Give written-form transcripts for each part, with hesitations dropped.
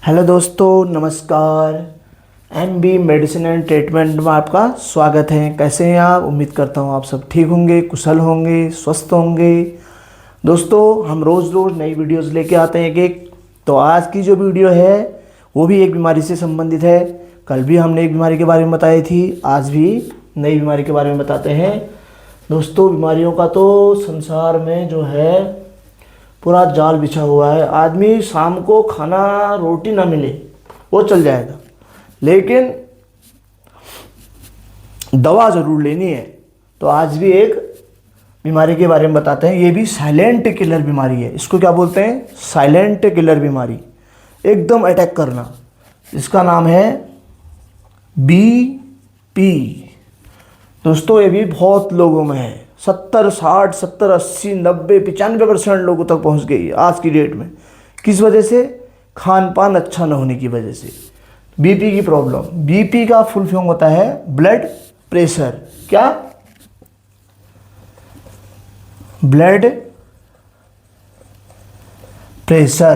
Hello दोस्तों, नमस्कार। MB medicine and treatment में आपका स्वागत है। कैसे हैं आप? उम्मीद करता हूँ आप सब ठीक होंगे, कुशल होंगे, स्वस्थ होंगे। दोस्तों, हम रोज़ रोज़ नई वीडियोस लेके आते हैं एक। तो आज की जो वीडियो है वो भी एक बीमारी से संबंधित है। कल भी हमने एक बीमारी के बारे में बताई थी, आज भी नई बीमारी के बारे में बताते हैं। दोस्तों, बीमारियों का तो संसार में जो है पूरा जाल बिछा हुआ है। आदमी शाम को खाना रोटी ना मिले वो चल जाएगा, लेकिन दवा ज़रूर लेनी है। तो आज भी एक बीमारी के बारे में बताते हैं। ये भी साइलेंट किलर बीमारी है। इसको क्या बोलते हैं? साइलेंट किलर बीमारी, एकदम अटैक करना। इसका नाम है बीपी। दोस्तों, ये भी बहुत लोगों में है। 70, 60, 70, 80, 90, 95% लोगों तक पहुंच गई है आज की डेट में। किस वजह से? खान पान अच्छा न होने की वजह से। बीपी की प्रॉब्लम। बीपी का फुल फॉर्म होता है ब्लड प्रेशर। क्या? Blood pressure.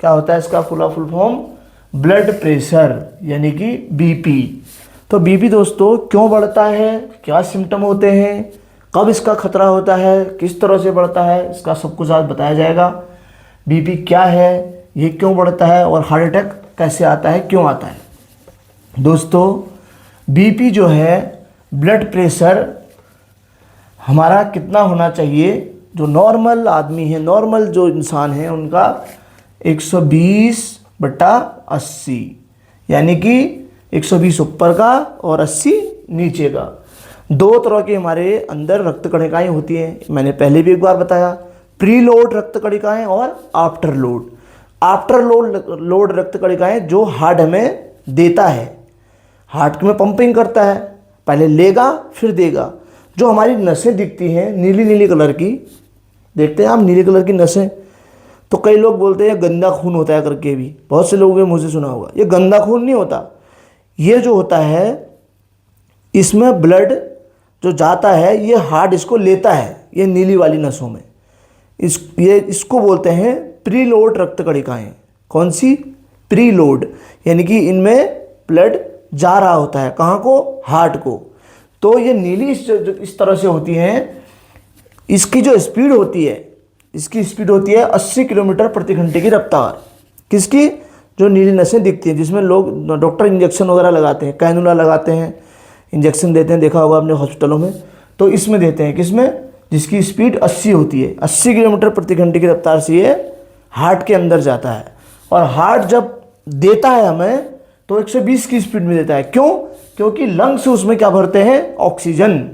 क्या होता है इसका फुल फॉर्म? ब्लड प्रेशर, यानी कि बीपी। तो बीपी दोस्तों क्यों बढ़ता है, क्या सिम्टम होते हैं, कब इसका खतरा होता है, किस तरह से बढ़ता है, इसका सब कुछ आज बताया जाएगा। बीपी क्या है, ये क्यों बढ़ता है, और हार्ट अटैक कैसे आता है, क्यों आता है। दोस्तों, बीपी जो है, ब्लड प्रेशर हमारा कितना होना चाहिए? जो नॉर्मल आदमी है, नॉर्मल जो इंसान है, उनका 120/80, यानी कि 120 ऊपर का और 80 नीचे का। दो तरह के हमारे अंदर रक्त कणिकाएं होती हैं। मैंने पहले भी एक बार बताया, प्री लोड रक्त कणिकाएं और आफ्टर लोड। आफ्टर लोड रक्त कणिकाएं जो हार्ट हमें देता है, हार्ट में पंपिंग करता है, पहले लेगा फिर देगा। जो हमारी नसें दिखती हैं नीली नीली कलर की, देखते हैं आप नीली कलर की नसें। तो कई लोग बोलते हैं गंदा खून होता है करके भी, बहुत से लोगों के मुँह से सुना होगा। ये गंदा खून नहीं होता। ये जो होता है, इसमें ब्लड जो जाता है, ये हार्ट इसको लेता है, ये नीली वाली नसों में। इसको बोलते हैं प्रीलोड रक्त कणिकाएं। कौन सी? प्रीलोड, यानी कि इनमें ब्लड जा रहा होता है। कहाँ को? हार्ट को। तो ये नीली इस तरह से होती हैं। इसकी जो स्पीड होती है, इसकी स्पीड होती है 80 किलोमीटर प्रति घंटे की रफ्तार। किसकी? जो नीली नसें दिखती हैं, जिसमें लोग डॉक्टर इंजेक्शन वगैरह लगाते हैं, कैनुला लगाते हैं, इंजेक्शन देते हैं, देखा होगा आपने हॉस्पिटलों में। तो इसमें देते हैं, किसमें? जिसकी स्पीड 80 होती है। 80 किलोमीटर प्रति घंटे की रफ्तार से ये हार्ट के अंदर जाता है। और हार्ट जब देता है हमें तो 120 की स्पीड में देता है। क्यों? क्योंकि लंग्स उसमें क्या भरते हैं? ऑक्सीजन।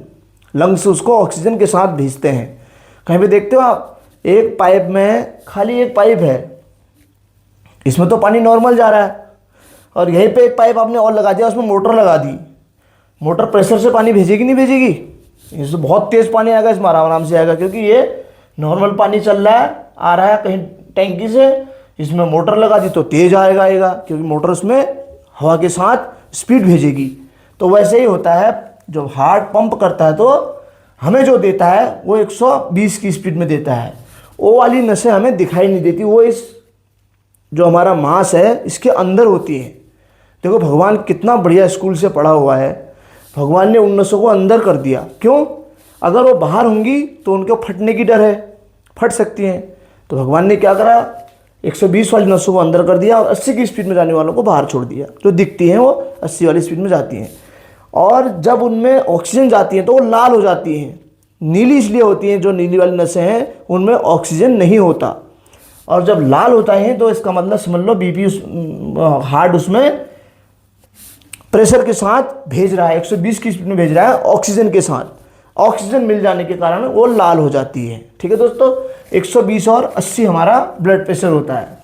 लंग्स उसको ऑक्सीजन के साथ भेजते हैं। कहीं पे देखते हो आप, एक पाइप में खाली एक पाइप है, इसमें तो पानी नॉर्मल जा रहा है, और यहीं पे एक पाइप आपने और लगा दिया, उसमें मोटर लगा दी। मोटर प्रेशर से पानी भेजेगी नहीं भेजेगी? इसमें बहुत तेज़ पानी आएगा, इसमें आराम से आएगा, क्योंकि ये नॉर्मल पानी चल रहा है, आ रहा है कहीं टैंकी से। इसमें मोटर लगा दी तो तेज़ आएगा, क्योंकि मोटर उसमें हवा के साथ स्पीड भेजेगी। तो वैसे ही होता है, जब हार्ट पंप करता है तो हमें जो देता है वो 120 की स्पीड में देता है। वो वाली नसें हमें दिखाई नहीं देती, वो इस जो हमारा मांस है इसके अंदर होती है। देखो, भगवान कितना बढ़िया स्कूल से पढ़ा हुआ है। भगवान ने उन नसों को अंदर कर दिया। क्यों? अगर वो बाहर होंगी तो उनको फटने की डर है, फट सकती हैं। तो भगवान ने क्या करा? 120 वाली नसों को अंदर कर दिया और 80 की स्पीड में जाने वालों को बाहर छोड़ दिया। जो दिखती हैं वो 80 वाली स्पीड में जाती हैं, और जब उनमें ऑक्सीजन जाती है तो वो लाल हो जाती हैं। नीली इसलिए होती हैं, जो नीली वाली नसें हैं उनमें ऑक्सीजन नहीं होता। और जब लाल होता है तो इसका मतलब समझ लो बीपी हार्ट उसमें प्रेशर के साथ भेज रहा है, 120 की स्पीड में भेज रहा है ऑक्सीजन के साथ। ऑक्सीजन मिल जाने के कारण वो लाल हो जाती है। ठीक है दोस्तों, 120 और 80 हमारा ब्लड प्रेशर होता है।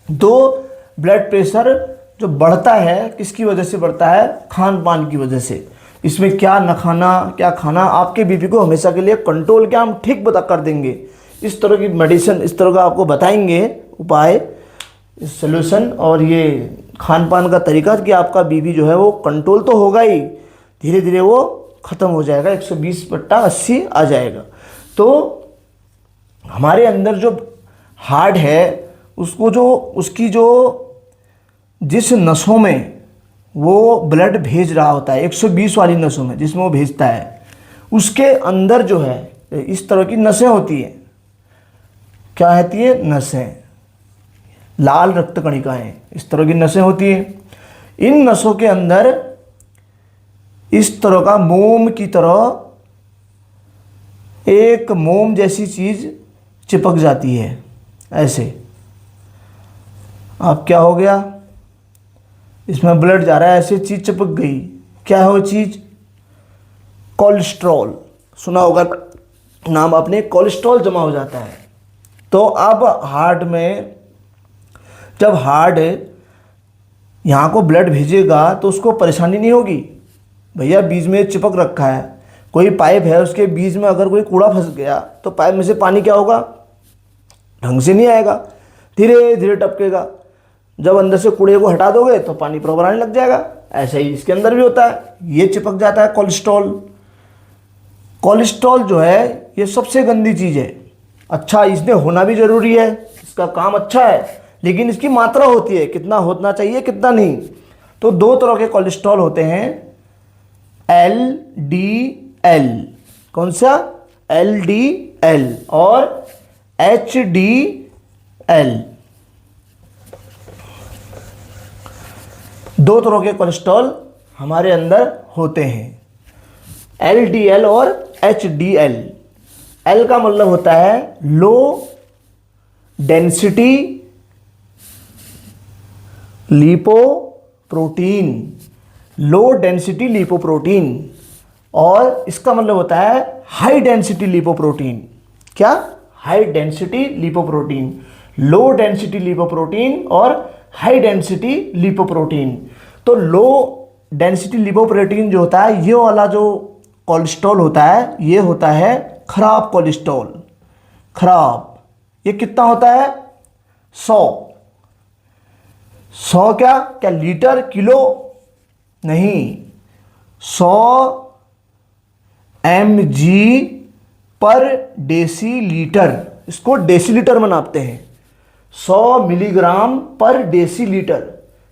दो ब्लड प्रेशर जो बढ़ता है, किसकी वजह से बढ़ता है? खान पान की वजह से। इसमें क्या न खाना, क्या खाना, आपके बीपी को हमेशा के लिए कंट्रोल क्या हम ठीक बता कर देंगे। इस तरह की मेडिसिन, इस तरह का आपको बताएंगे उपाय, सॉल्यूशन, और ये खान पान का तरीका कि आपका बीपी जो है वो कंट्रोल तो होगा ही, धीरे धीरे वो ख़त्म हो जाएगा, 120/80 आ जाएगा। तो हमारे अंदर जो हार्ट है उसको जो उसकी जो जिस नसों में वो ब्लड भेज रहा होता है, 120 वाली नसों में जिसमें वो भेजता है, उसके अंदर जो है इस तरह की नसें होती हैं। क्या होती है? नसें, लाल रक्त कणिकाएं, इस तरह की नसें होती हैं। इन नसों के अंदर इस तरह का मोम की तरह एक मोम जैसी चीज चिपक जाती है ऐसे। अब क्या हो गया? इसमें ब्लड जा रहा है, ऐसे चीज चिपक गई। क्या है वो चीज? कोलेस्ट्रॉल। सुना होगा नाम आपने, कोलेस्ट्रॉल जमा हो जाता है। तो अब हार्ट में जब हार्ट यहाँ को ब्लड भेजेगा तो उसको परेशानी नहीं होगी। भैया बीच में चिपक रखा है, कोई पाइप है, उसके बीच में अगर कोई कूड़ा फंस गया तो पाइप में से पानी क्या होगा? ढंग से नहीं आएगा, धीरे धीरे टपकेगा। जब अंदर से कूड़े को हटा दोगे तो पानी प्रॉपर आने लग जाएगा। ऐसा ही इसके अंदर भी होता है, ये चिपक जाता है कोलेस्ट्रॉल। कोलेस्ट्रॉल जो है ये सबसे गंदी चीज़ है। अच्छा, इसने होना भी जरूरी है, इसका काम अच्छा है, लेकिन इसकी मात्रा होती है, कितना होना चाहिए कितना नहीं। तो दो तरह के कोलेस्ट्रॉल होते हैं, LDL। कौन सा? LDL और HDL। दो तरह के कोलेस्ट्रॉल हमारे अंदर होते हैं, LDL और HDL। L का मतलब होता है low density lipoprotein, low density lipoprotein, और इसका मतलब होता है हाई डेंसिटी लिपोप्रोटीन। क्या? High density lipoprotein, low density lipoprotein और हाई डेंसिटी लिपोप्रोटीन। तो लो डेंसिटी लिपोप्रोटीन जो होता है, ये वाला जो कोलेस्ट्रॉल होता है, ये होता है खराब कोलेस्ट्रॉल। खराब, ये कितना होता है? 100 क्या क्या लीटर किलो नहीं, 100 mg पर डेसीलीटर। इसको डेसीलीटर में नापते हैं। 100 मिलीग्राम पर डेसीलीटर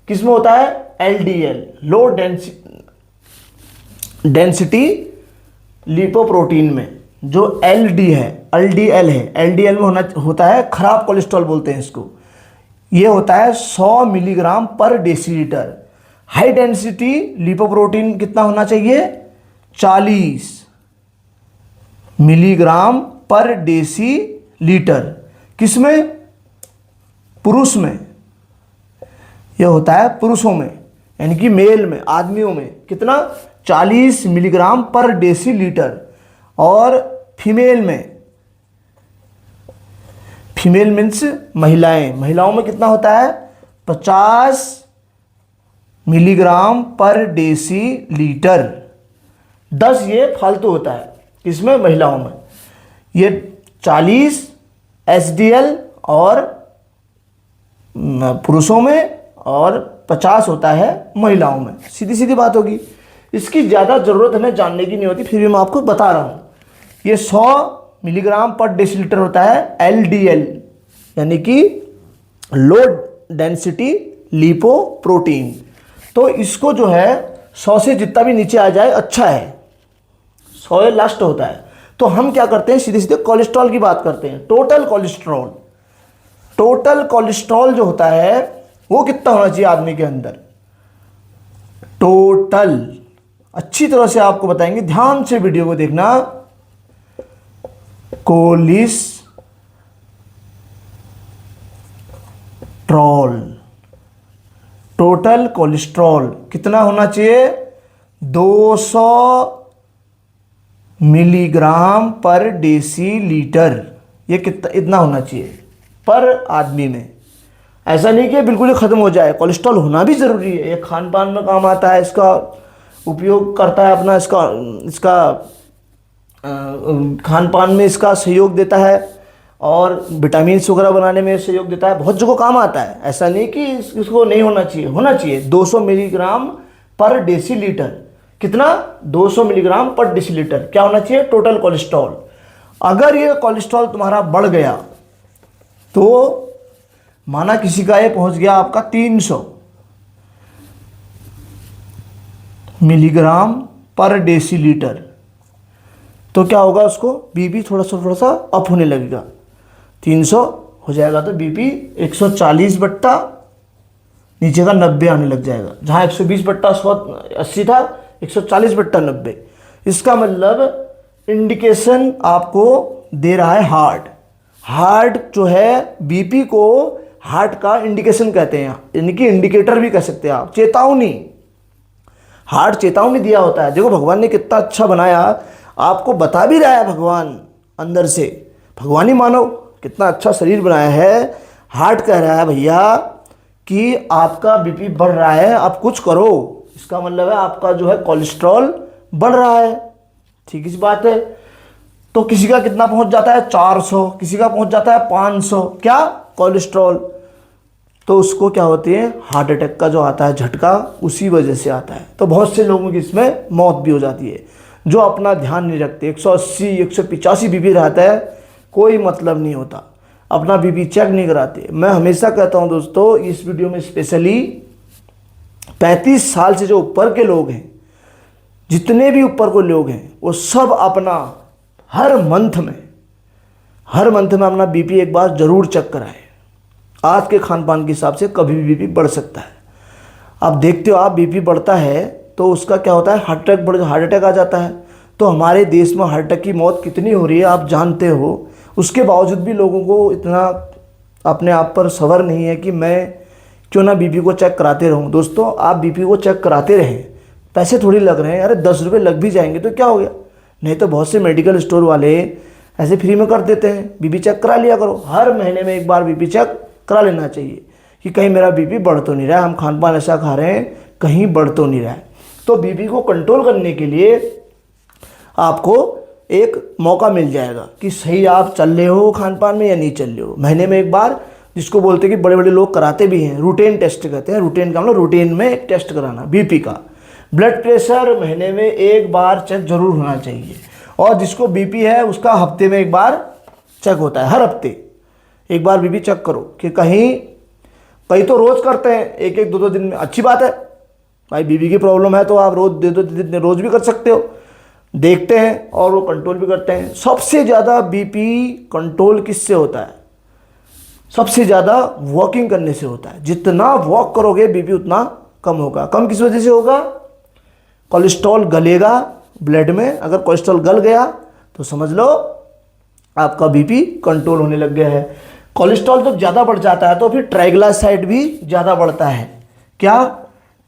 किसमें होता है? LDL, लो डेंसिटी लिपोप्रोटीन में। जो LDL है, LDL में होता है खराब कोलेस्ट्रॉल बोलते हैं इसको। ये होता है 100 मिलीग्राम पर डेसीलीटर। हाई डेंसिटी लिपोप्रोटीन कितना होना चाहिए? 40 मिलीग्राम पर डेसीलीटर। किसमें? पुरुष में। यह होता है पुरुषों में, यानी कि मेल में, आदमियों में कितना? 40 मिलीग्राम पर डेसीलीटर। और फीमेल में, फीमेल मीन्स महिलाओं में कितना होता है? 50 मिलीग्राम पर डेसीलीटर। 10 ये फालतू होता है, किसमें? महिलाओं में। ये 40 HDL और पुरुषों में, और 50 होता है महिलाओं में। सीधी सीधी बात होगी, इसकी ज़्यादा ज़रूरत हमें जानने की नहीं होती, फिर भी मैं आपको बता रहा हूँ। ये 100 मिलीग्राम पर डेसीलीटर होता है LDL, यानी कि लो डेंसिटी लिपोप्रोटीन। तो इसको जो है 100 से जितना भी नीचे आ जाए अच्छा है, 100 लास्ट होता है। तो हम क्या करते हैं, सीधे सीधे कोलेस्ट्रॉल की बात करते हैं। टोटल कोलेस्ट्रॉल, टोटल कोलेस्ट्रॉल जो होता है वो कितना होना चाहिए आदमी के अंदर? टोटल अच्छी तरह से आपको बताएंगे, ध्यान से वीडियो को देखना। कोलेस्ट्रॉल, टोटल कोलेस्ट्रॉल कितना होना चाहिए? 200 मिलीग्राम पर डेसीलीटर। ये कितना, इतना होना चाहिए पर आदमी में। ऐसा नहीं कि बिल्कुल ही ख़त्म हो जाए, कोलेस्ट्रॉल होना भी ज़रूरी है। ये खान पान में काम आता है, इसका उपयोग करता है अपना, इसका खान पान में इसका सहयोग देता है, और विटामिन वगैरह बनाने में सहयोग देता है, बहुत जगह काम आता है। ऐसा नहीं कि इसको नहीं होना चाहिए, होना चाहिए। 200 मिलीग्राम पर डेसीलीटर। कितना? 200 मिलीग्राम पर डेसीलीटर क्या होना चाहिए? Total cholesterol. अगर ये कोलेस्ट्रॉल तुम्हारा बढ़ गया तो माना किसी का ये पहुंच गया आपका 300, मिलीग्राम पर डेसीलीटर। तो क्या होगा, उसको बीपी थोड़ा सा अप होने लगेगा, 300 हो जाएगा तो बीपी 140 बट्टा नीचे का 90 आने लग जाएगा। जहाँ 120 बट्टा 180 था, 140 बट्टा 90। इसका मतलब इंडिकेशन आपको दे रहा है हार्ट। हार्ट जो है बीपी को हार्ट का इंडिकेशन कहते हैं, यानी कि इंडिकेटर भी कह सकते हैं आप, चेतावनी। हार्ट चेतावनी दिया होता है। देखो भगवान ने कितना अच्छा बनाया, आपको बता भी रहा है भगवान अंदर से। भगवान ही मानो कितना अच्छा शरीर बनाया है। हार्ट कह रहा है भैया कि आपका बीपी बढ़ रहा है, आप कुछ करो। इसका मतलब है आपका जो है कोलेस्ट्रॉल बढ़ रहा है। ठीक सी बात है। तो किसी का कितना पहुंच जाता है, 400, किसी का पहुंच जाता है 500, क्या, कोलेस्ट्रॉल। तो उसको क्या होती है, हार्ट अटैक का जो आता है झटका, उसी वजह से आता है। तो बहुत से लोगों की इसमें मौत भी हो जाती है, जो अपना ध्यान नहीं रखते। 180 185 बीपी रहता है, कोई मतलब नहीं होता, अपना बीपी चेक नहीं कराते। मैं हमेशा कहता हूं दोस्तों, इस वीडियो में स्पेशली 35 साल से जो ऊपर के लोग हैं, जितने भी ऊपर को लोग हैं, वो सब अपना हर मंथ में अपना बीपी एक बार जरूर चेक कराएं। आज के खान पान के हिसाब से कभी भी बीपी बढ़ सकता है। आप देखते हो, आप बीपी बढ़ता है तो उसका क्या होता है, हार्ट अटैक आ जाता है। तो हमारे देश में हार्ट अटैक की मौत कितनी हो रही है आप जानते हो। उसके बावजूद भी लोगों को इतना अपने आप पर सब्र नहीं है कि मैं क्यों ना बीपी को चेक कराते रहूं। दोस्तों, आप बीपी को चेक कराते रहें, पैसे थोड़ी लग रहे हैं, अरे 10 रुपये लग भी जाएंगे तो क्या हो गया। नहीं तो बहुत से मेडिकल स्टोर वाले ऐसे फ्री में कर देते हैं, बीपी चेक करा लिया करो। हर महीने में एक बार बीपी चेक करा लेना चाहिए कि कहीं मेरा बीपी बढ़ तो नहीं रहा है, हम खान पान ऐसा खा रहे हैं कहीं बढ़ तो नहीं रहा है। तो बीपी को कंट्रोल करने के लिए आपको एक मौका मिल जाएगा कि सही आप चल रहे हो खान पान में या नहीं चल रहे हो। महीने में एक बार, जिसको बोलते हैं कि बड़े बड़े लोग कराते भी हैं, रूटीन टेस्ट कहते हैं। रूटीन का मतलब रूटीन में एक टेस्ट कराना बीपी का। ब्लड प्रेशर महीने में एक बार चेक जरूर होना चाहिए। और जिसको बीपी है उसका हफ्ते में एक बार चेक होता है, हर हफ्ते एक बार बीपी चेक करो कि कहीं तो रोज़ करते हैं, एक एक दो दो दिन में, अच्छी बात है भाई। बीपी की प्रॉब्लम है तो आप रोज़ भी कर सकते हो, देखते हैं और वो कंट्रोल भी करते हैं। सबसे ज़्यादा बीपी कंट्रोल किससे होता है, सबसे ज़्यादा वॉकिंग करने से होता है। जितना वॉक करोगे बीपी उतना कम होगा। कम किस वजह से होगा, कोलेस्ट्रॉल गलेगा ब्लड में। अगर कोलेस्ट्रॉल गल गया तो समझ लो आपका बीपी कंट्रोल होने लग गया है। कोलेस्ट्रॉल जब ज़्यादा बढ़ जाता है तो फिर ट्राइग्लिसराइड भी ज़्यादा बढ़ता है। क्या,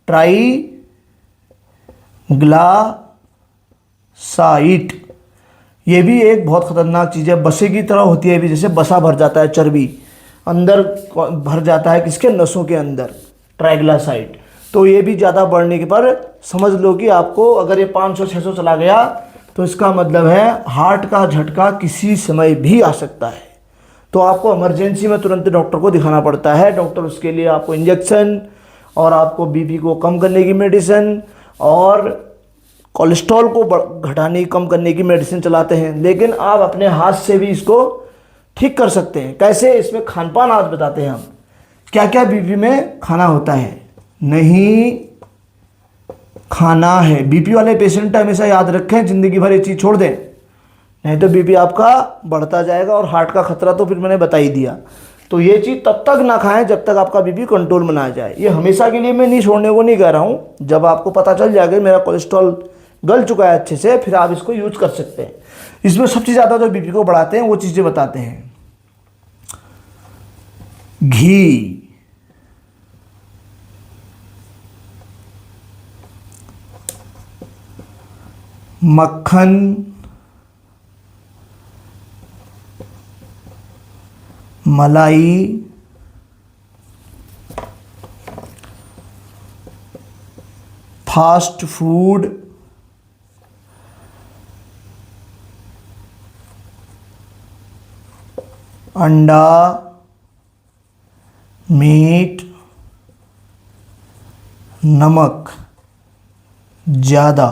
ट्राइग्लिसराइड, ये भी एक बहुत खतरनाक चीज़ है, बसे की तरह होती है भी। जैसे बसा भर जाता है, चर्बी अंदर भर जाता है, किसके, नसों के अंदर, ट्राइग्लिसराइड। तो ये भी ज़्यादा बढ़ने के पर समझ लो कि आपको अगर ये 500-600 चला गया तो इसका मतलब है हार्ट का झटका किसी समय भी आ सकता है। तो आपको इमरजेंसी में तुरंत डॉक्टर को दिखाना पड़ता है। डॉक्टर उसके लिए आपको इंजेक्शन और आपको बीपी को कम करने की मेडिसिन और कोलेस्ट्रॉल को घटाने कम करने की मेडिसिन चलाते हैं। लेकिन आप अपने हाथ से भी इसको ठीक कर सकते हैं। कैसे, इसमें खान पान आज बताते हैं हम, क्या क्या बीपी में खाना होता है, नहीं खाना है। बीपी वाले पेशेंट हमेशा याद रखें, जिंदगी भर ये चीज़ छोड़ दें, नहीं तो बीपी आपका बढ़ता जाएगा और हार्ट का खतरा तो फिर मैंने बता ही दिया। तो ये चीज़ तब तक ना खाएं जब तक आपका बीपी कंट्रोल में ना आ जाए। ये हमेशा के लिए मैं नहीं छोड़ने को नहीं कह रहा हूँ। जब आपको पता चल जाएगा मेरा कोलेस्ट्रॉल गल चुका है अच्छे से, फिर आप इसको यूज कर सकते हैं। इसमें सबसे ज़्यादा जो बीपी को बढ़ाते हैं वो चीज़ें बताते हैं। घी, मक्खन, मलाई, फास्ट फूड, अंडा, मीट, नमक ज़्यादा,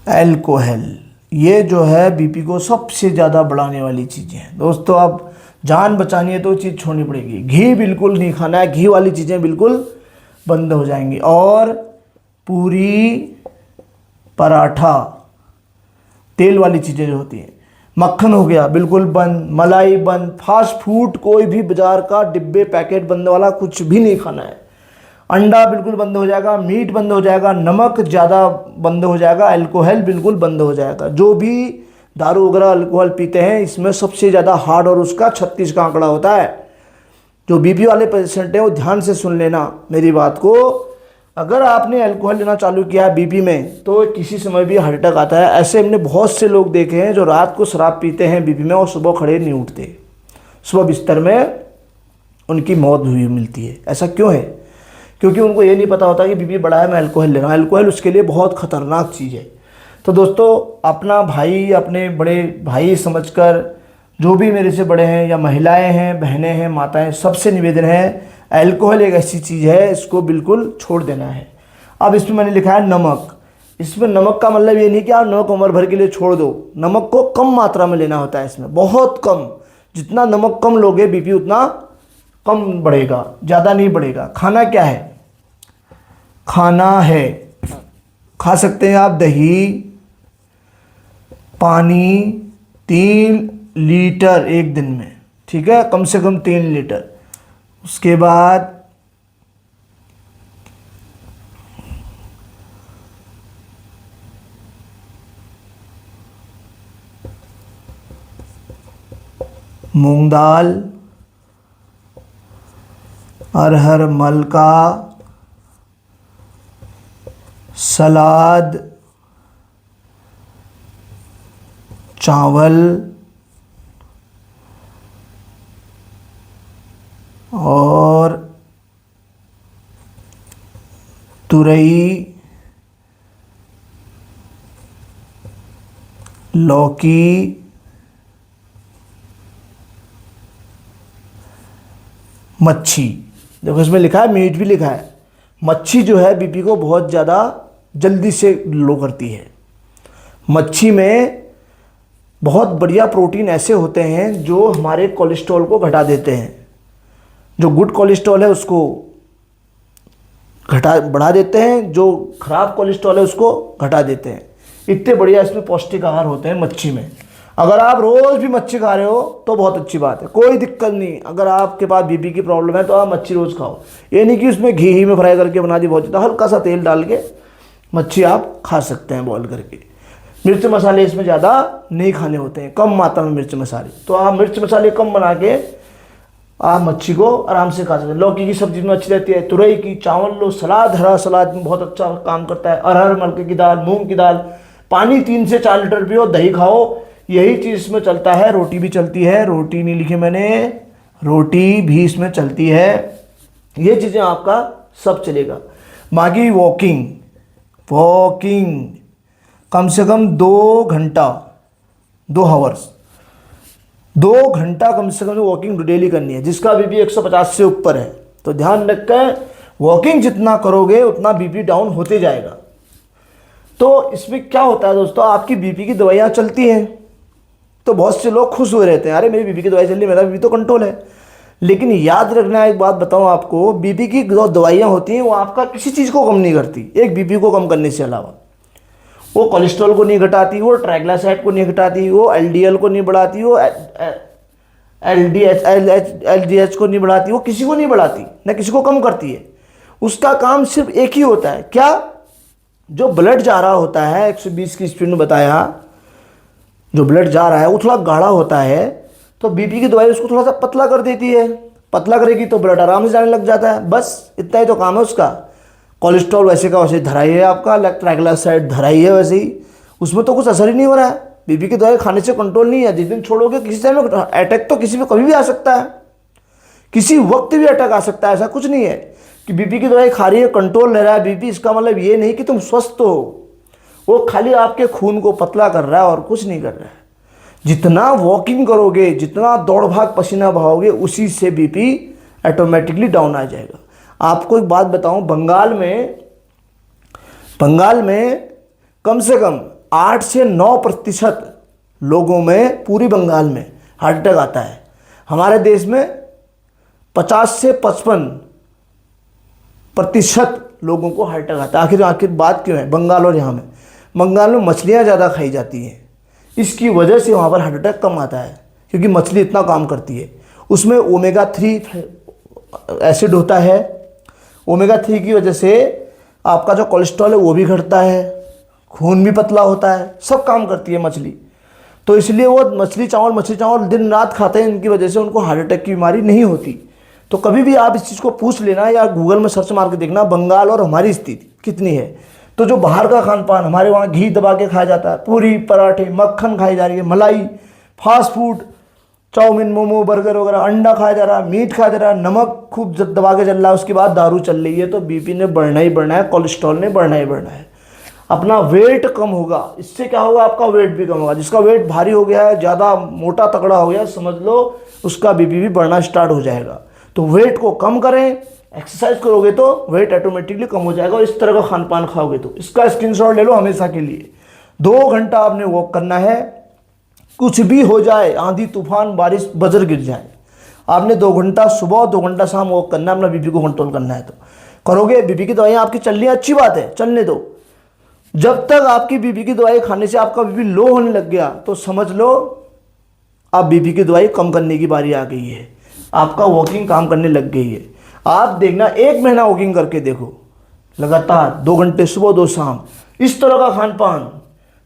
अल्कोहल, ये जो है बीपी को सबसे ज़्यादा बढ़ाने वाली चीज़ें हैं दोस्तों। आप जान बचानी है तो चीज़ छोड़नी पड़ेगी। घी बिल्कुल नहीं खाना है, घी वाली चीज़ें बिल्कुल बंद हो जाएंगी। और पूरी, पराठा, तेल वाली चीज़ें जो होती हैं, मक्खन हो गया बिल्कुल बंद, मलाई बंद, फास्ट फूड कोई भी बाजार का डिब्बे पैकेट बंद वाला कुछ भी नहीं खाना है। अंडा बिल्कुल बंद हो जाएगा, मीट बंद हो जाएगा, नमक ज़्यादा बंद हो जाएगा, अल्कोहल बिल्कुल बंद हो जाएगा। जो भी दारू वगैरह अल्कोहल पीते हैं इसमें सबसे ज़्यादा हार्ड और उसका 36 का आंकड़ा होता है। जो बीपी वाले पेशेंट हैं वो ध्यान से सुन लेना मेरी बात को। अगर आपने अल्कोहल लेना चालू किया है बीपी में तो किसी समय भी हार्ट अटैक आता है। ऐसे हमने बहुत से लोग देखे हैं जो रात को शराब पीते हैं बीपी में और सुबह खड़े नहीं उठते, सुबह बिस्तर में उनकी मौत हुई मिलती है। ऐसा क्यों है? क्योंकि उनको ये नहीं पता होता कि बीपी बढ़ा है, मैं अल्कोहल ले रहा हूँ। अल्कोहल उसके लिए बहुत ख़तरनाक चीज़ है। तो दोस्तों अपना भाई, अपने बड़े भाई समझकर, जो भी मेरे से बड़े हैं या महिलाएं हैं, बहनें हैं, माताएं, सबसे निवेदन है, अल्कोहल एक ऐसी चीज़ है इसको बिल्कुल छोड़ देना है। अब इसमें मैंने लिखा है नमक। इसमें नमक का मतलब ये नहीं कि आप नमक उम्र भर के लिए छोड़ दो। नमक को कम मात्रा में लेना होता है, इसमें बहुत कम। जितना नमक कम लोगे बीपी उतना कम बढ़ेगा, ज़्यादा नहीं बढ़ेगा। खाना क्या है? खाना है, खा सकते हैं आप दही, पानी 3 लीटर एक दिन में, ठीक है, कम से कम 3 लीटर। उसके बाद मूंग दाल, अरहर मल का, सलाद, चावल और तुरई, लौकी, मच्छी। देखो इसमें लिखा है, मीट भी लिखा है। मच्छी जो है बीपी को बहुत ज़्यादा जल्दी से लो करती है। मच्छी में बहुत बढ़िया प्रोटीन ऐसे होते हैं जो हमारे कोलेस्ट्रॉल को घटा देते हैं। जो गुड कोलेस्ट्रॉल है उसको बढ़ा देते हैं, जो खराब कोलेस्ट्रॉल है उसको घटा देते हैं। इतने बढ़िया इसमें पौष्टिक आहार होते हैं मच्छी में। अगर आप रोज़ भी मच्छी खा रहे हो तो बहुत अच्छी बात है, कोई दिक्कत नहीं। अगर आपके पास बीपी की प्रॉब्लम है तो आप मच्छी रोज़ खाओ। ये नहीं कि उसमें घी ही में फ्राई करके बना दी बहुत ज़्यादा, हल्का सा तेल डाल के मच्छी आप खा सकते हैं बॉईल करके। मिर्च मसाले इसमें ज़्यादा नहीं खाने होते हैं, कम मात्रा में मिर्च मसाले। तो आप मिर्च मसाले कम बना के आप मच्छी को आराम से खा सकते हैं। लौकी की सब्जी में अच्छी रहती है, तुरई की, चावल लो, सलाद, हरा सलाद में बहुत अच्छा काम करता है, अरहर मलके की दाल, मूंग की दाल, पानी 3 से 4 लीटर पियो, दही खाओ, यही चीज़ इसमें चलता है। रोटी भी चलती है, रोटी नहीं लिखी मैंने, रोटी भी इसमें चलती है। ये चीज़ें आपका सब चलेगा। बाकी वॉकिंग कम से कम 2 घंटा, 2 आवर्स, 2 घंटा कम से कम वॉकिंग डेली करनी है। जिसका बीपी 150 से ऊपर है तो ध्यान रखें, वॉकिंग जितना करोगे उतना बीपी डाउन होते जाएगा। तो इसमें क्या होता है दोस्तों, आपकी बीपी की दवाइयाँ चलती हैं तो बहुत से लोग खुश हुए रहते हैं, अरे मेरी बीपी की दवाई चल रही, मेरा बीपी तो कंट्रोल है। लेकिन याद रखना, एक बात बताऊं आपको, बीपी की जो दवाइयाँ होती हैं वो आपका किसी चीज़ को कम नहीं करती, एक बीपी को कम करने से अलावा। वो कोलेस्ट्रॉल को नहीं घटाती, वो ट्राइग्लिसराइड को नहीं घटाती, वो एलडीएल को नहीं बढ़ाती, वो एलडीएच को नहीं बढ़ाती, वो किसी को नहीं बढ़ाती, ना किसी को कम करती है। उसका काम सिर्फ एक ही होता है, क्या? जो ब्लड जा रहा होता है 120 की स्पीड में बताया, जो ब्लड जा रहा है वो थोड़ा गाढ़ा होता है, तो बीपी की दवाई उसको थोड़ा सा पतला कर देती है। पतला करेगी तो ब्लड आराम से जाने लग जाता है, बस इतना ही तो काम है उसका। कोलेस्ट्रॉल वैसे का वैसे धरा ही है आपका, ट्राइग्लिसराइड धरा ही है वैसे ही, उसमें तो कुछ असर ही नहीं हो रहा है। बीपी की दवाई खाने से कंट्रोल नहीं है। जिस दिन छोड़ोगे किसी टाइम अटैक तो किसी पे कभी भी आ सकता है, किसी वक्त भी अटैक आ सकता है। ऐसा कुछ नहीं है कि बीपी की दवाई खा रही है कंट्रोल ले रहा है बीपी, इसका मतलब ये नहीं कि तुम स्वस्थ हो। वो खाली आपके खून को पतला कर रहा है और कुछ नहीं कर रहा है। जितना वॉकिंग करोगे, जितना दौड़ भाग पसीना बहाओगे, उसी से बीपी ऑटोमेटिकली डाउन आ जाएगा। आपको एक बात बताऊं, बंगाल में कम से कम 8 से 9% लोगों में पूरी बंगाल में हार्ट अटैक आता है। हमारे देश में 50 से 55% लोगों को हार्ट अटैक आता है। आखिर बात क्यों है बंगाल और यहाँ में? बंगाल में मछलियाँ ज़्यादा खाई जाती हैं, इसकी वजह से वहाँ पर हार्ट अटैक कम आता है, क्योंकि मछली इतना काम करती है। उसमें ओमेगा 3 एसिड होता है। ओमेगा 3 की वजह से आपका जो कोलेस्ट्रॉल है वो भी घटता है, खून भी पतला होता है, सब काम करती है मछली। तो इसलिए वो मछली चावल दिन रात खाते हैं, इनकी वजह से उनको हार्ट अटैक की बीमारी नहीं होती। तो कभी भी आप इस चीज़ को पूछ लेना या गूगल में सर्च मार के देखना बंगाल और हमारी स्थिति कितनी है। तो जो बाहर का खान पान, हमारे वहाँ घी दबा के खाया जाता है, पूरी पराठे मक्खन खाई जा रही है, मलाई, fast food, chowmein, momo, burger वगैरह, अंडा खाया जा रहा है, मीट खाया जा रहा है, नमक खूब दबा के चल रहा है, उसके बाद दारू चल रही है। तो बीपी ने बढ़ना ही बढ़ना है, कोलेस्ट्रॉल ने बढ़ना ही बढ़ना है। अपना वेट कम होगा, इससे क्या होगा, आपका वेट भी कम होगा। जिसका वेट भारी हो गया है, ज़्यादा मोटा तगड़ा हो गया, समझ लो उसका बीपी भी बढ़ना स्टार्ट हो जाएगा। तो वेट को कम करें, एक्सरसाइज करोगे तो वेट ऑटोमेटिकली कम हो जाएगा। और इस तरह का खान पान खाओगे तो इसका स्क्रीनशॉट ले लो हमेशा के लिए। 2 घंटा आपने वॉक करना है, कुछ भी हो जाए, आंधी तूफान बारिश बजर गिर जाए, आपने 2 घंटा सुबह 2 घंटा शाम वॉक करना है, अपना बीपी को कंट्रोल करना है। तो करोगे, बीपी की दवाइयाँ आपकी चल रही हैं, अच्छी बात है, चलने दो। जब तक आपकी बीपी की दवाई खाने से आपका बीपी लो होने लग गया तो समझ लो आप बीपी की दवाई कम करने की बारी आ गई है, आपका वॉकिंग काम करने लग गई है। आप देखना 1 महीना वॉकिंग करके देखो, लगातार 2 घंटे सुबह 2 शाम, इस तरह का खान पान,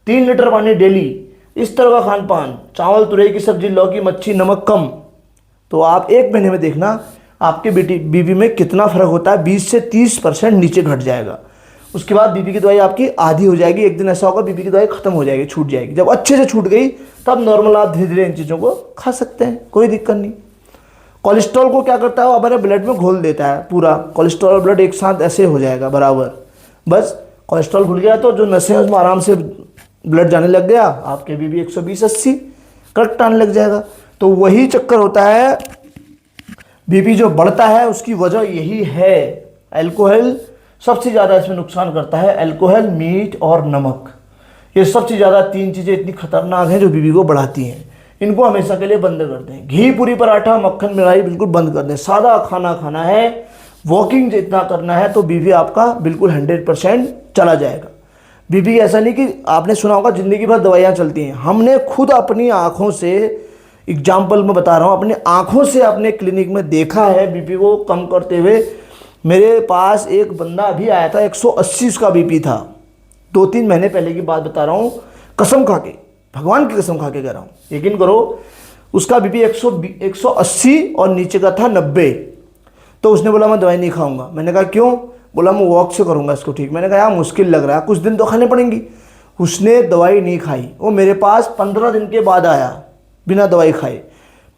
3 लीटर पानी डेली, इस तरह का खान पान, चावल, तुरई की सब्जी, लौकी, मच्छी, नमक कम, तो आप 1 महीने में देखना आपके बीपी में कितना फर्क होता है। 20 से 30% नीचे घट जाएगा। उसके बाद बीपी की दवाई आपकी आधी हो जाएगी। एक दिन ऐसा होगा बीपी की दवाई खत्म हो जाएगी, छूट जाएगी। जब अच्छे से छूट गई तब नॉर्मल आप धीरे धीरे इन चीज़ों को खा सकते हैं, कोई दिक्कत नहीं। कोलेस्ट्रॉल को क्या करता है, वो हमारे ब्लड में घोल देता है, पूरा कोलेस्ट्रॉल और ब्लड एक साथ ऐसे हो जाएगा बराबर। बस कोलेस्ट्रॉल घुल गया तो जो नसें हैं उसमें आराम से ब्लड जाने लग गया, आपके बीपी 120-80 करेक्ट आने लग जाएगा। तो वही चक्कर होता है, बीपी जो बढ़ता है उसकी वजह यही है। अल्कोहल सबसे ज़्यादा इसमें नुकसान करता है, अल्कोहल, मीट और नमक, ये सबसे ज़्यादा 3 चीज़ें इतनी खतरनाक हैं जो बीपी को बढ़ाती हैं। इनको हमेशा के लिए बंद कर दें। घी, पूरी पराठा, मक्खन, मलाई बिल्कुल बंद कर दें। सादा खाना खाना है, वॉकिंग जितना करना है, तो बीपी आपका बिल्कुल 100% चला जाएगा। बीपी ऐसा नहीं कि आपने सुना होगा ज़िंदगी भर दवाइयाँ चलती हैं। हमने खुद अपनी आँखों से, एग्जाम्पल में बता रहा हूँ, अपनी आँखों से अपने क्लिनिक में देखा है बीपी को कम करते हुए। मेरे पास एक बंदा अभी आया था, 180 उसका बीपी था, 2-3 महीने पहले की बात बता रहा हूँ, कसम खा के, भगवान की कसम खा के कह रहा हूँ, यकीन करो। उसका बीपी 180 और नीचे का था 90। तो उसने बोला मैं दवाई नहीं खाऊंगा। मैंने कहा क्यों? बोला मैं वॉक से करूंगा इसको ठीक। मैंने कहा यार मुश्किल लग रहा है, कुछ दिन तो खाने पड़ेंगी। उसने दवाई नहीं खाई, वो मेरे पास 15 दिन के बाद आया बिना दवाई खाए।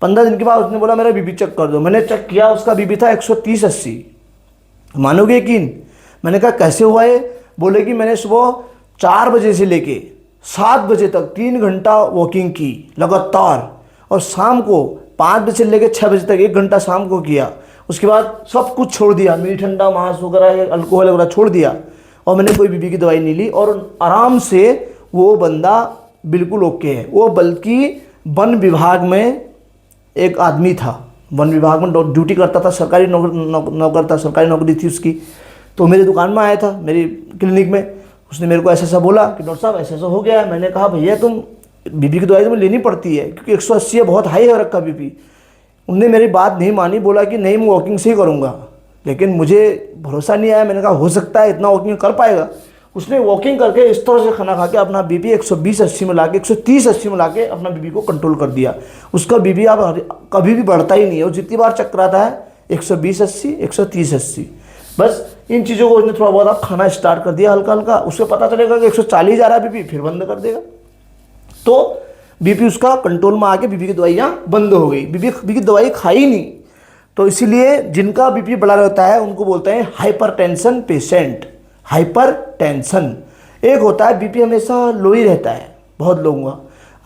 15 दिन के बाद उसने बोला मेरा बीपी चेक कर दो। मैंने चेक किया, उसका बीपी था 130-80। मानोगे यकीन? मैंने कहा कैसे हुआ है? बोले कि मैंने सुबह 4 बजे से लेके 7 बजे तक 3 घंटा वॉकिंग की लगातार, और शाम को 5 बजे से लेकर 6 बजे तक 1 घंटा शाम को किया। उसके बाद सब कुछ छोड़ दिया, मीठ, ठंडा, मांस वगैरह, अल्कोहल वगैरह छोड़ दिया, और मैंने कोई बीपी की दवाई नहीं ली, और आराम से वो बंदा बिल्कुल ओके है। वो बल्कि वन विभाग में एक आदमी था, वन विभाग में ड्यूटी करता था, सरकारी नौकर था, सरकारी नौकरी थी उसकी। तो मेरी दुकान में आया था, मेरी क्लिनिक में। उसने मेरे को ऐसा ऐसा बोला कि डॉक्टर साहब ऐसा ऐसा हो गया है। मैंने कहा भैया तुम बीपी की दवाई तुम्हें लेनी पड़ती है, क्योंकि 180 है, बहुत हाई है रखा बीपी। उनने मेरी बात नहीं मानी, बोला कि नहीं मैं वॉकिंग से ही करूँगा। लेकिन मुझे भरोसा नहीं आया। मैंने कहा हो सकता है इतना वॉकिंग कर पाएगा। उसने वॉकिंग करके इस तरह से खाना खा के अपना बीपी 120-80 में लाके 130-80 में लाके अपना बीपी को कंट्रोल कर दिया। उसका बीपी अब कभी भी बढ़ता ही नहीं है। वो जितनी बार चक्राता है 120-80, 130-80, बस इन चीज़ों को उसने थोड़ा बहुत आप खाना स्टार्ट कर दिया हल्का हल्का। उससे पता चलेगा कि 140 जा रहा है बीपी, फिर बंद कर देगा। तो बीपी उसका कंट्रोल में आके बीपी की दवाइयाँ बंद हो गई। बीपी की दवाई खाई नहीं। तो इसीलिए जिनका बीपी बढ़ा रहता है उनको बोलते हैं हाइपरटेंशन पेशेंट। हाइपरटेंशन एक होता है बीपी हमेशा लो ही रहता है, बहुत लोगों का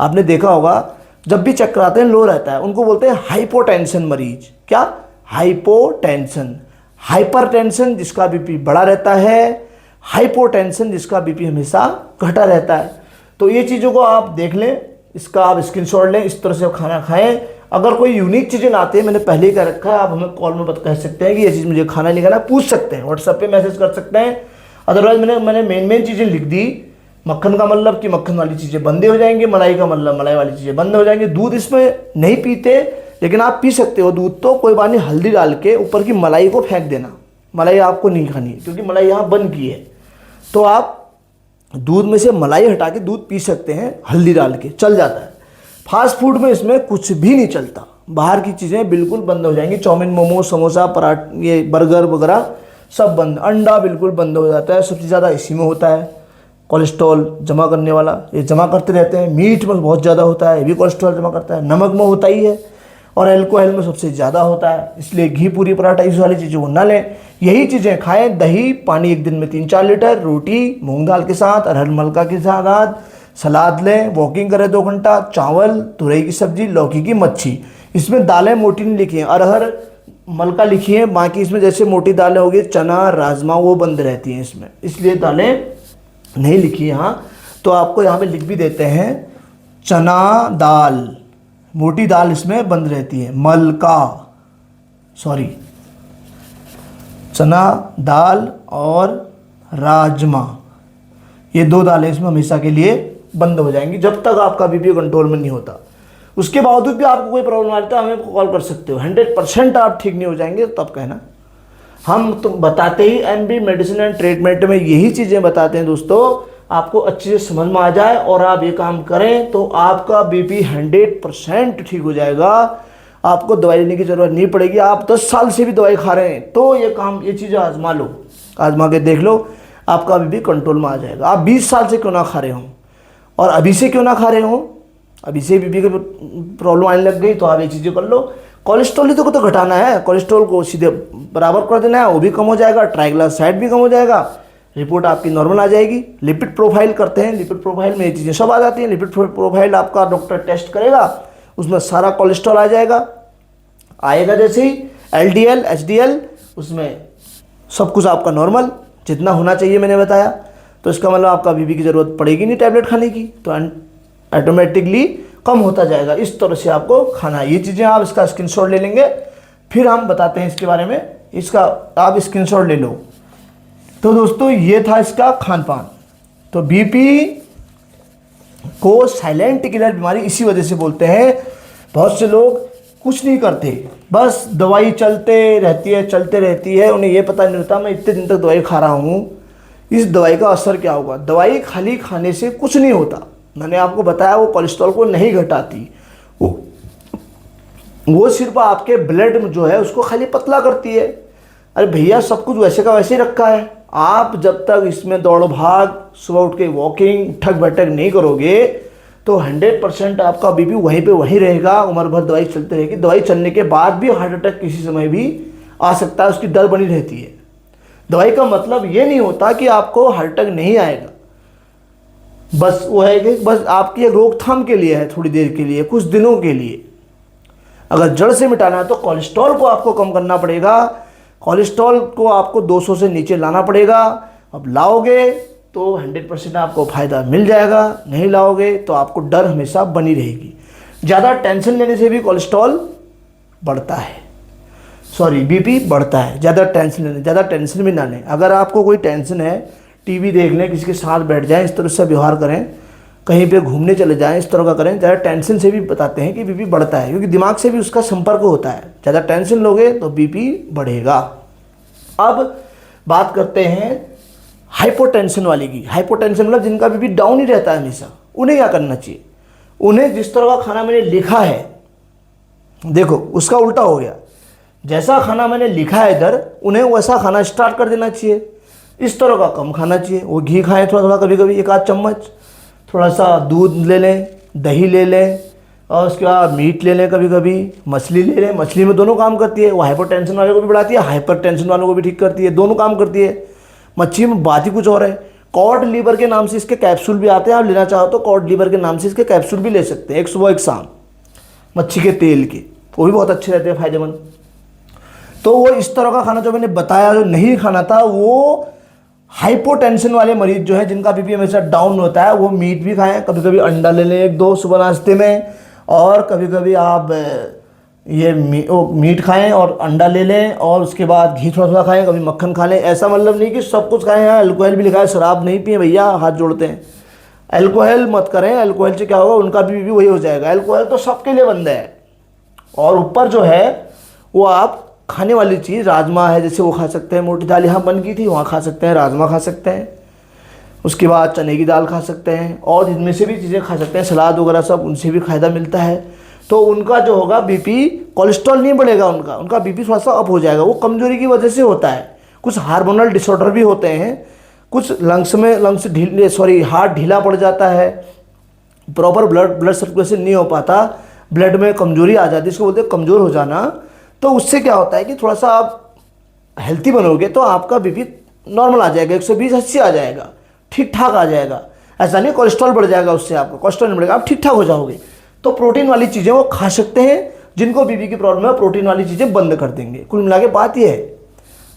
आपने देखा होगा, जब भी चक्कर आते हैं लो रहता है, उनको बोलते हैं हाइपोटेंशन मरीज। क्या? हाइपोटेंशन। हाइपरटेंशन जिसका बीपी बढ़ा रहता है, हाइपोटेंशन जिसका बीपी हमेशा घटा रहता है। तो ये चीज़ों को आप देख लें, इसका आप स्क्रीनशॉट लें, इस तरह से आप खाना खाएं। अगर कोई यूनिक चीज़ें लाते हैं, मैंने पहले ही कह रखा है, आप हमें कॉल में कह सकते हैं कि ये चीज़ मुझे खाना नहीं खाना, पूछ सकते हैं, व्हाट्सएप पे मैसेज कर सकते हैं। अदरवाइज मैंने मेन चीज़ें लिख दी। मक्खन का मतलब कि मक्खन वाली चीज़ें बंद हो जाएंगी, मलाई का मतलब मलाई वाली चीज़ें बंद हो जाएंगी। दूध इसमें नहीं पीते, लेकिन आप पी सकते हो दूध, तो कोई बात नहीं, हल्दी डाल के ऊपर की मलाई को फेंक देना, मलाई आपको नहीं खानी है क्योंकि मलाई यहाँ बंद की है। तो आप दूध में से मलाई हटा के दूध पी सकते हैं, हल्दी डाल के चल जाता है। फास्ट फूड में इसमें कुछ भी नहीं चलता, बाहर की चीज़ें बिल्कुल बंद हो जाएंगी, चाउमीन, मोमोज, समोसा, पराठ, ये बर्गर वगैरह सब बंद। अंडा बिल्कुल बंद हो जाता है, सबसे ज़्यादा इसी में होता है कोलेस्ट्रॉल जमा करने वाला, ये जमा करते रहते हैं। मीट में बहुत ज़्यादा होता है, ये भी कोलेस्ट्रॉल जमा करता है। नमक में होता ही है, और अल्कोहल में सबसे ज़्यादा होता है। इसलिए घी, पूरी, पराठा, इस वाली चीज़ों को ना लें, यही चीज़ें खाएं। दही, पानी एक दिन में 3-4 लीटर, रोटी मूंग दाल के साथ, अरहर मलका के साथ, सलाद लें, वॉकिंग करें 2 घंटा, चावल, तुरई की सब्जी, लौकी की मच्छी। इसमें दालें मोटी नहीं लिखी हैं, अरहर मलका लिखी है, बाकी इसमें जैसे मोटी दालें होगी, चना, राजमा, वो बंद रहती हैं इसमें, इसलिए दालें नहीं लिखी यहाँ। तो आपको यहाँ पे लिख भी देते हैं, चना दाल, मोटी दाल इसमें बंद रहती है, चना दाल और राजमा, ये 2 दालें इसमें हमेशा के लिए बंद हो जाएंगी जब तक आपका बीपी कंट्रोल में नहीं होता। उसके बावजूद भी आपको कोई प्रॉब्लम आता है, हमें कॉल कर सकते हो। 100% आप ठीक नहीं हो जाएंगे तब कहना। हम तो बताते ही एमबी मेडिसिन एंड ट्रीटमेंट में यही चीज़ें बताते हैं दोस्तों, आपको अच्छे से समझ में आ जाए और आप ये काम करें तो आपका बीपी 100% ठीक हो जाएगा। आपको दवाई लेने की ज़रूरत नहीं पड़ेगी। आप 10 साल से भी दवाई खा रहे हैं तो ये चीज़ें आजमा लो, आजमा के देख लो, आपका बीपी कंट्रोल में आ जाएगा। आप 20 साल से क्यों ना खा रहे हो और अभी से क्यों ना खा रहे हो, अभी से बीपी की प्रॉब्लम आने लग गई तो आप ये चीज़ें कर लो। कोलेस्ट्रॉल ही तो घटाना है, कोलेस्ट्रॉल को सीधे बराबर कर देना है, वो भी कम हो जाएगा, ट्राइग्लिसराइड भी कम हो जाएगा, रिपोर्ट आपकी नॉर्मल आ जाएगी। लिपिड प्रोफाइल करते हैं, लिपिड प्रोफाइल में ये चीज़ें सब आ जाती हैं। लिपिड प्रोफाइल आपका डॉक्टर टेस्ट करेगा, उसमें सारा कोलेस्ट्रॉल आ जाएगा, जैसे ही LDL HDL, उसमें सब कुछ आपका नॉर्मल जितना होना चाहिए मैंने बताया। तो इसका मतलब आपका बीपी की ज़रूरत पड़ेगी नहीं टैबलेट खाने की, तो ऑटोमेटिकली कम होता जाएगा। इस तरह से आपको खाना है। ये चीज़ें आप इसका स्क्रीनशॉट ले लेंगे, फिर हम बताते हैं इसके बारे में। इसका आप स्क्रीनशॉट ले लो। तो दोस्तों ये था इसका खान पान। तो बीपी को साइलेंट किलर बीमारी इसी वजह से बोलते हैं। बहुत से लोग कुछ नहीं करते, बस दवाई चलते रहती है, उन्हें ये पता नहीं होता मैं इतने दिन तक दवाई खा रहा हूँ, इस दवाई का असर क्या होगा। दवाई खाली खाने से कुछ नहीं होता, मैंने आपको बताया वो कोलेस्ट्रॉल को नहीं घटाती, वो सिर्फ आपके ब्लड में जो है उसको खाली पतला करती है। अरे भैया सब कुछ वैसे का वैसे ही रखा है। आप जब तक इसमें दौड़ भाग, सुबह उठ के वॉकिंग, ठग बैठक नहीं करोगे तो 100% आपका बीपी वहीं पे वहीं रहेगा, उम्र भर दवाई चलती रहेगी। दवाई चलने के बाद भी हार्ट अटैक किसी समय भी आ सकता है, उसकी डर बनी रहती है। दवाई का मतलब ये नहीं होता कि आपको हार्ट अटैक नहीं आएगा, बस वो है कि बस आपकी रोकथाम के लिए है, थोड़ी देर के लिए, कुछ दिनों के लिए। अगर जड़ से मिटाना है तो कोलेस्ट्रॉल को आपको कम करना पड़ेगा। कोलेस्ट्रॉल को आपको 200 से नीचे लाना पड़ेगा। अब लाओगे तो 100% आपको फ़ायदा मिल जाएगा, नहीं लाओगे तो आपको डर हमेशा बनी रहेगी। ज़्यादा टेंशन लेने से भी कोलेस्ट्रॉल बढ़ता है, बीपी बढ़ता है। ज़्यादा टेंशन भी ना लें। अगर आपको कोई टेंशन है, टीवी देख लें, किसी के साथ बैठ जाएं, इस तरह से व्यवहार करें, कहीं पे घूमने चले जाएं, इस तरह का करें। ज़्यादा टेंशन से भी बताते हैं कि बीपी बढ़ता है, क्योंकि दिमाग से भी उसका संपर्क होता है। ज़्यादा टेंशन लोगे तो बीपी बढ़ेगा। अब बात करते हैं हाइपोटेंशन वाले की। हाइपोटेंशन मतलब जिनका बीपी डाउन ही रहता है हमेशा, उन्हें क्या करना चाहिए। उन्हें जिस तरह का खाना मैंने लिखा है, देखो उसका उल्टा हो गया। जैसा खाना मैंने लिखा है इधर, उन्हें वैसा खाना स्टार्ट कर देना चाहिए। इस तरह का कम खाना चाहिए। वो घी खाएं थोड़ा थोड़ा, कभी कभी 1 आध चम्मच, थोड़ा सा दूध ले लें, दही ले लें, और उसके बाद मीट ले लें, कभी कभी मछली ले लें। मछली में दोनों काम करती है, वो हाइपोटेंशन वाले को भी बढ़ाती है, हाइपर टेंशन वालों को भी ठीक करती है, दोनों काम करती है। मच्छी में बात ही कुछ और है। कॉड लीवर के नाम से इसके कैप्सूल भी आते हैं, आप लेना चाहो तो कॉड लीवर के नाम से इसके कैप्सूल भी ले सकते हैं, एक सुबह एक शाम, मच्छी के तेल के, वो भी बहुत अच्छे रहते हैं, फायदेमंद। तो वो इस तरह का खाना जो मैंने बताया जो नहीं खाना था, वो हाइपोटेंशन वाले मरीज जो है जिनका बीपी हमेशा डाउन होता है वो मीट भी खाएं, कभी कभी अंडा ले लें 1-2 सुबह नाश्ते में, और कभी कभी आप ये मीट खाएं और अंडा ले लें, और उसके बाद घी थोड़ा थोड़ा खाएं, कभी मक्खन खा लें। ऐसा मतलब नहीं कि सब कुछ खाएं। यहाँ अल्कोहल भी लिखा है, शराब नहीं पिए भैया, हाथ जोड़ते हैं। अल्कोहल मत करें, अल्कोहल से क्या होगा, उनका बीपी वही हो जाएगा। अल्कोहल तो सबके लिए बंद है। और ऊपर जो है वो आप खाने वाली चीज़, राजमा है जैसे वो खा सकते हैं, मोटी दाल यहाँ बन की थी वहाँ खा सकते हैं, राजमा खा सकते हैं, उसके बाद चने की दाल खा सकते हैं, और इनमें से भी चीज़ें खा सकते हैं, सलाद वगैरह सब, उनसे भी फ़ायदा मिलता है। तो उनका जो होगा बीपी, कोलेस्ट्रॉल नहीं बढ़ेगा उनका बीपी थोड़ा सा अप हो जाएगा। वो कमजोरी की वजह से होता है। कुछ हार्मोनल डिसऑर्डर भी होते हैं, कुछ लंग्स ढीले, हार्ट ढीला पड़ जाता है, प्रॉपर ब्लड सर्कुलेशन नहीं हो पाता, ब्लड में कमजोरी आ जाती है, इसको बोलते हैं कमज़ोर हो जाना। तो उससे क्या होता है कि थोड़ा सा आप हेल्थी बनोगे तो आपका बीपी नॉर्मल आ जाएगा, 120-80 आ जाएगा, ठीक ठाक आ जाएगा। ऐसा नहीं कोलेस्ट्रॉल बढ़ जाएगा, उससे आपका कोलेस्ट्रॉल नहीं बढ़ेगा, आप ठीक ठाक हो जाओगे। तो प्रोटीन वाली चीज़ें वो खा सकते हैं। जिनको बीपी की प्रॉब्लम है प्रोटीन वाली चीज़ें बंद कर देंगे। कुल मिला के बात ये है।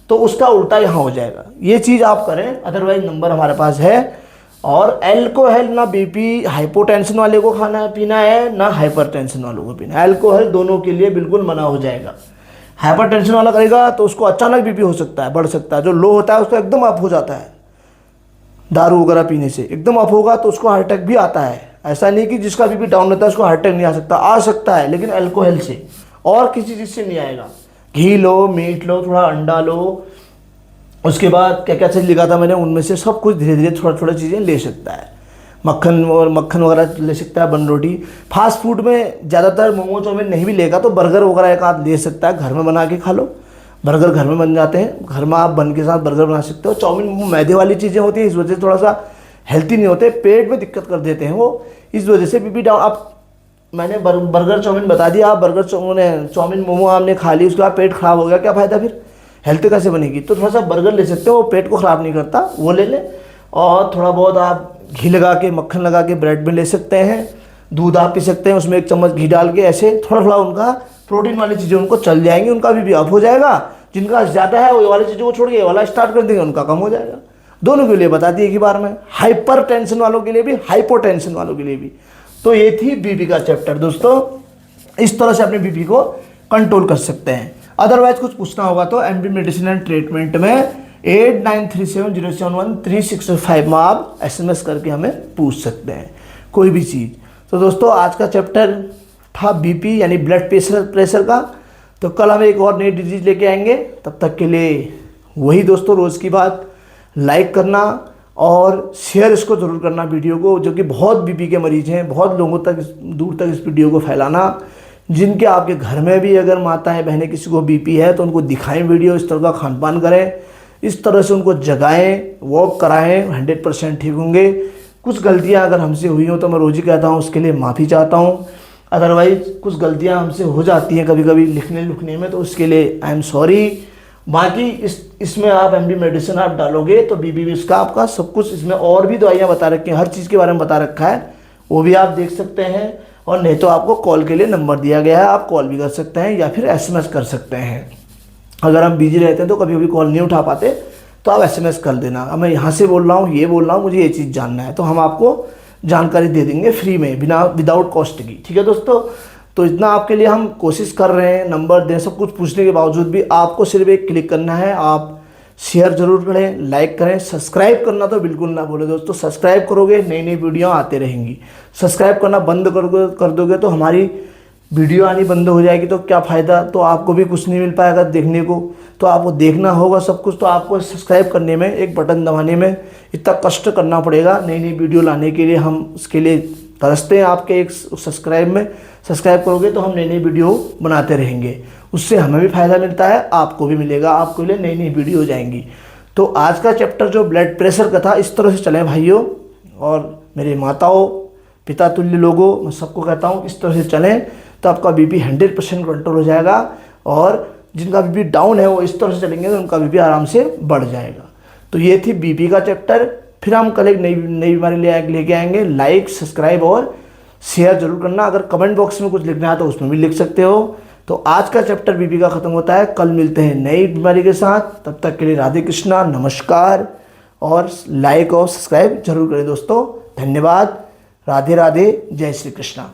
तो उसका उल्टा यहाँ हो जाएगा। ये चीज़ आप करें, अदरवाइज नंबर हमारे पास है। और अल्कोहल ना बीपी हाइपोटेंशन वाले को खाना पीना है, ना हाइपरटेंशन वालों को पीना है। अल्कोहल दोनों के लिए बिल्कुल मना हो जाएगा। हाइपरटेंशन वाला करेगा तो उसको अचानक बीपी हो सकता है, बढ़ सकता है। जो लो होता है उसका एकदम अप हो जाता है, दारू वगैरह पीने से एकदम अप होगा तो उसको हार्ट अटैक भी आता है। ऐसा नहीं कि जिसका बीपी डाउन रहता है उसको हार्ट अटैक नहीं आ सकता है, लेकिन अल्कोहल से और किसी चीज़ से नहीं आएगा। घी लो, मीट लो, थोड़ा अंडा लो, उसके बाद क्या क्या चीज़ लिखा था मैंने, उनमें से सब कुछ धीरे धीरे थोड़ा थोड़ा चीज़ें ले सकता है। मक्खन वगैरह ले सकता है, बन रोटी। फास्ट फूड में ज़्यादातर मोमो चाउमीन नहीं भी लेगा तो बर्गर वगैरह एक आध ले सकता है, घर में बना के खा लो। बर्गर घर में बन जाते हैं, घर में आप बन के साथ बर्गर बना सकते हो। चाउमीन मैदे वाली चीज़ें होती हैं, इस वजह से थोड़ा सा हेल्थी नहीं होते, पेट में दिक्कत कर देते हैं वो, इस वजह से बीपी डाउन। आप मैंने बर्गर चाउमीन बता दिया, आप बर्गर चाउमीन मोमो आपने खा ली, उसके बाद पेट खराब हो गया, क्या फ़ायदा फिर, हेल्थ कैसे बनेगी। तो थोड़ा सा बर्गर ले सकते हो, वो पेट को ख़राब नहीं करता, वो ले लें। और थोड़ा बहुत आप घी लगा के, मक्खन लगा के ब्रेड में ले सकते हैं। दूध आप पी सकते हैं, उसमें 1 चम्मच घी डाल के, ऐसे थोड़ा थोड़ा उनका प्रोटीन वाली चीज़ें उनको चल जाएंगी, उनका भी अप हो जाएगा। जिनका ज़्यादा है वो वाली चीज़ों को छोड़ के वाला स्टार्ट कर देंगे, उनका कम हो जाएगा। दोनों के लिए बता दिए एक ही बार में, हाइपर टेंशन वालों के लिए भी, हाइपोटेंशन वालों के लिए भी। तो ये थी बीपी का चैप्टर दोस्तों। इस तरह से अपने बीपी को कंट्रोल कर सकते हैं। अदरवाइज कुछ पूछना होगा तो एमडी मेडिसिन एंड ट्रीटमेंट में 8937071365 में आप SMS करके हमें पूछ सकते हैं कोई भी चीज़। तो दोस्तों आज का चैप्टर था बीपी यानी ब्लड प्रेशर का। तो कल हम एक और नई डिजीज लेके आएंगे, तब तक के लिए वही दोस्तों रोज़ की बात, लाइक करना और शेयर इसको ज़रूर करना वीडियो को, जो कि बहुत बीपी के मरीज़ हैं, बहुत लोगों तक दूर तक इस वीडियो को फैलाना। जिनके आपके घर में भी अगर माताएं बहनें किसी को बीपी है तो उनको दिखाएं वीडियो, इस तरह का खान पान करें, इस तरह से उनको जगाएं, वॉक कराएं, 100% ठीक होंगे। कुछ गलतियां अगर हमसे हुई हो तो मैं रोज़ ही कहता हूं उसके लिए माफ़ी चाहता हूं। अदरवाइज़ कुछ गलतियां हमसे हो जाती हैं कभी कभी लिखने में, तो उसके लिए आई एम सॉरी। बाकी इसमें आप एमडी मेडिसिन आप डालोगे तो बीपी इसका आपका सब कुछ, इसमें और भी दवाइयाँ बता रखी हैं, हर चीज़ के बारे में बता रखा है, वो भी आप देख सकते हैं। और नहीं तो आपको कॉल के लिए नंबर दिया गया है, आप कॉल भी कर सकते हैं या फिर SMS कर सकते हैं। अगर हम बिजी रहते हैं तो कभी कभी कॉल नहीं उठा पाते तो आप SMS कर देना, अब मैं यहाँ से बोल रहा हूँ, ये बोल रहा हूँ, मुझे ये चीज़ जानना है, तो हम आपको जानकारी दे देंगे फ्री में, विदाउट कॉस्ट की। ठीक है दोस्तों, तो इतना आपके लिए हम कोशिश कर रहे हैं, नंबर दें, सब कुछ पूछने के बावजूद भी आपको सिर्फ एक क्लिक करना है। आप शेयर जरूर करें, लाइक करें, सब्सक्राइब करना तो बिल्कुल ना भूलें दोस्तों। सब्सक्राइब करोगे नई नई वीडियो आते रहेंगी, सब्सक्राइब करना बंद कर दोगे तो हमारी वीडियो आनी बंद हो जाएगी, तो क्या फ़ायदा, तो आपको भी कुछ नहीं मिल पाएगा देखने को। तो आपको देखना होगा सब कुछ, तो आपको सब्सक्राइब करने में, एक बटन दबाने में इतना कष्ट करना पड़ेगा नई नई वीडियो लाने के लिए। हम उसके लिए तरसते हैं आपके एक सब्सक्राइब में। सब्सक्राइब करोगे तो हम नई नई वीडियो बनाते रहेंगे, उससे हमें भी फ़ायदा मिलता है, आपको भी मिलेगा, आपके लिए नई नई वीडियो हो जाएंगी। तो आज का चैप्टर जो ब्लड प्रेशर का था, इस तरह से चलें भाइयों और मेरे माताओं, पिता तुल्य लोगों, मैं सबको कहता हूँ इस तरह से चलें तो आपका बीपी 100% कंट्रोल हो जाएगा। और जिनका बीपी डाउन है वो इस तरह से चलेंगे तो उनका बीपी आराम से बढ़ जाएगा। तो ये थी बीपी का चैप्टर। फिर हम कल एक नई बीमारी लेके आएंगे। लाइक, सब्सक्राइब और शेयर जरूर करना। अगर कमेंट बॉक्स में कुछ लिखना है तो उसमें भी लिख सकते हो। तो आज का चैप्टर बीपी का ख़त्म होता है। कल मिलते हैं नई बीमारी के साथ, तब तक के लिए राधे कृष्णा, नमस्कार, और लाइक और सब्सक्राइब जरूर करें दोस्तों। धन्यवाद। राधे राधे। जय श्री कृष्णा।